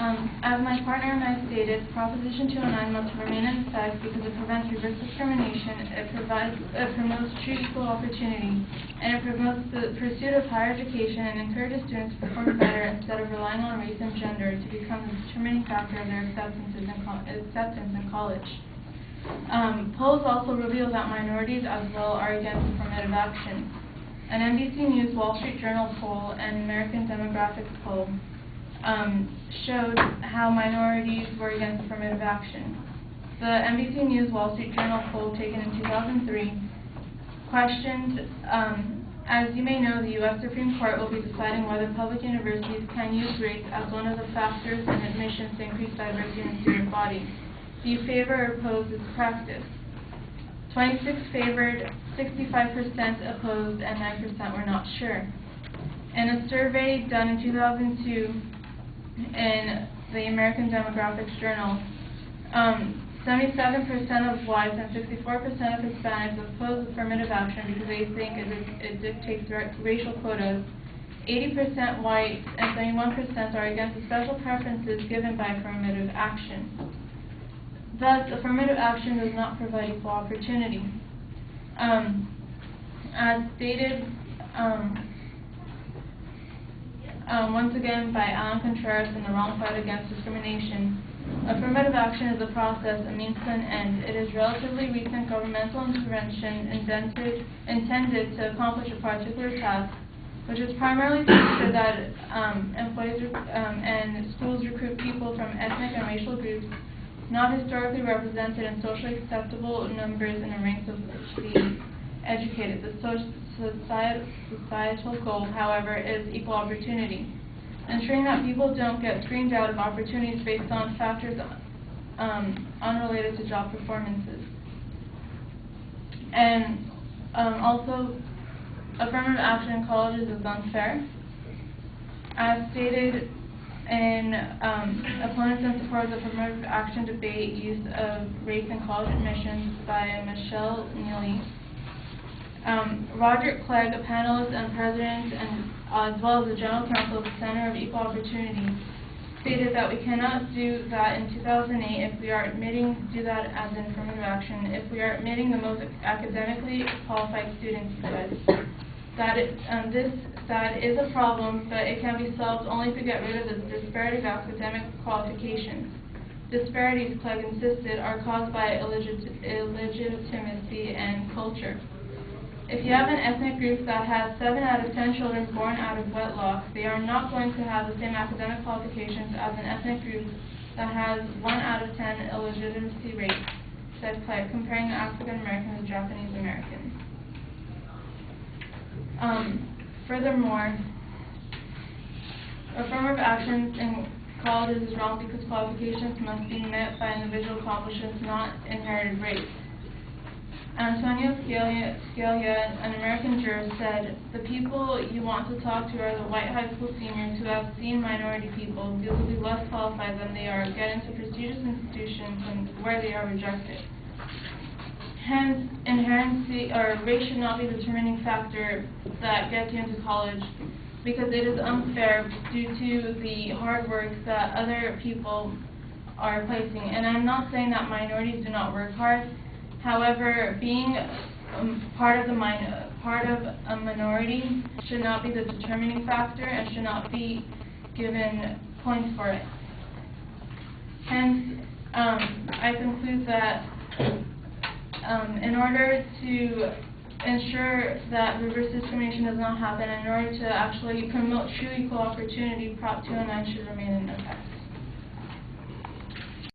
As my partner and I stated, Proposition 209 must remain in effect because it prevents reverse discrimination, it promotes true equal opportunity, and it promotes the pursuit of higher education and encourages students to perform better instead of relying on race and gender to become the determining factor of their acceptance in college. Polls also reveal that minorities as well are against affirmative action. An NBC News Wall Street Journal poll and American Demographics poll showed how minorities were against affirmative action. The NBC News Wall Street Journal poll taken in 2003 questioned, as you may know, the U.S. Supreme Court will be deciding whether public universities can use race as one of the factors in admissions to increase diversity in the student body. Do you favor or oppose this practice? 26 favored, 65% opposed, and 9% were not sure. In a survey done in 2002 in the American Demographics Journal, 77% of whites and 64% of Hispanics oppose affirmative action because they think it dictates racial quotas. 80% whites and 71% are against the special preferences given by affirmative action. Thus, affirmative action does not provide equal opportunity. As stated once again by Alan Contreras in The Wrong Fight Against Discrimination, affirmative action is a process, a means to an end. It is relatively recent governmental intervention intended to accomplish a particular task, which is primarily to ensure that employees and schools recruit people from ethnic and racial groups not historically represented in socially acceptable numbers in the ranks of the educated. The societal goal, however, is equal opportunity, ensuring that people don't get screened out of opportunities based on factors unrelated to job performances. And also, affirmative action in colleges is unfair. As stated in Opponents and Supporters of Affirmative Action Debate, Use of Race in College Admissions by Michelle Neely, Roger Clegg, a panelist and president, and as well as the general counsel of the Center of Equal Opportunity, stated that we cannot do that in 2008 if we are do that as an affirmative action, if we are admitting the most academically qualified students to it. That is a problem, but it can be solved only if we get rid of the disparity of academic qualifications. Disparities, Clegg insisted, are caused by illegitimacy and culture. If you have an ethnic group that has 7 out of 10 children born out of wedlock, they are not going to have the same academic qualifications as an ethnic group that has 1 out of 10 illegitimacy rate, said Clegg, comparing the African Americans and Japanese Americans. Furthermore, affirmative actions in colleges is wrong because qualifications must be met by individual accomplishments, not inherited race. Antonio Scalia, an American jurist, said, "The people you want to talk to are the white high school seniors who have seen minority people. They will be less qualified than they are, get into prestigious institutions and where they are rejected." Hence, inherency or race should not be the determining factor that gets you into college, because it is unfair due to the hard work that other people are placing. And I'm not saying that minorities do not work hard. However, being part of a minority should not be the determining factor and should not be given points for it. Hence, I conclude that in order to ensure that reverse discrimination does not happen, in order to actually promote true equal opportunity, Prop 209 should remain in effect.